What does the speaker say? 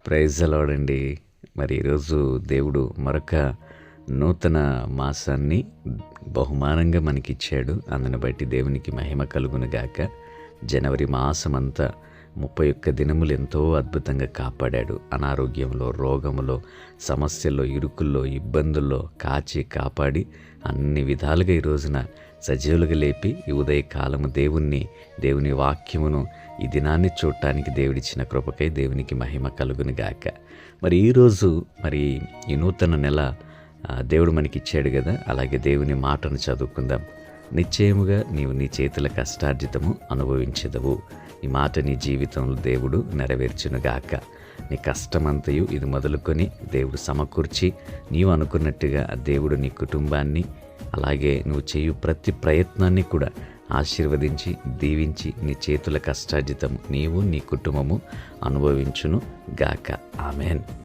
Praise the lord అండి. మరి ఈరోజు దేవుడు మరొక నూతన మాసాన్ని బహుమానంగా మనకిచ్చాడు. అందుని బట్టి దేవునికి మహిమ కలుగును గాక. జనవరి మాసమంతా 31 దినములు ఎంతో అద్భుతంగా కాపాడాడు. అనారోగ్యంలో, రోగములో, సమస్యల్లో, ఇరుకుల్లో, ఇబ్బందుల్లో కాచి కాపాడి అన్ని విధాలుగా ఈ రోజున సజీవులుగా లేపి ఈ ఉదయకాలము దేవుని వాక్యమును ఈ దినాన్ని చూడటానికి దేవుడిచ్చిన కృపకై దేవునికి మహిమ కలుగును గాక. మరి ఈరోజు ఈ నూతన నెల దేవుడు మనకిచ్చాడు కదా, అలాగే దేవుని మాటను చదువుకుందాం. నిశ్చయముగా నీవు నీ చేతుల కష్టార్జితము అనుభవించదవు. ఈ మాట నీ జీవితంలో దేవుడు నెరవేర్చునుగాక. నీ కష్టమంతయు ఇది మొదలుకొని దేవుడు సమకూర్చి నీవు అనుకున్నట్టుగా దేవుడు నీ కుటుంబాన్ని, అలాగే నువ్వు చేయు ప్రతి ప్రయత్నాన్ని కూడా ఆశీర్వదించి దీవించి నీ చేతుల కష్టార్జితం నీవు నీ కుటుంబము అనుభవించును గాక. ఆమెన్.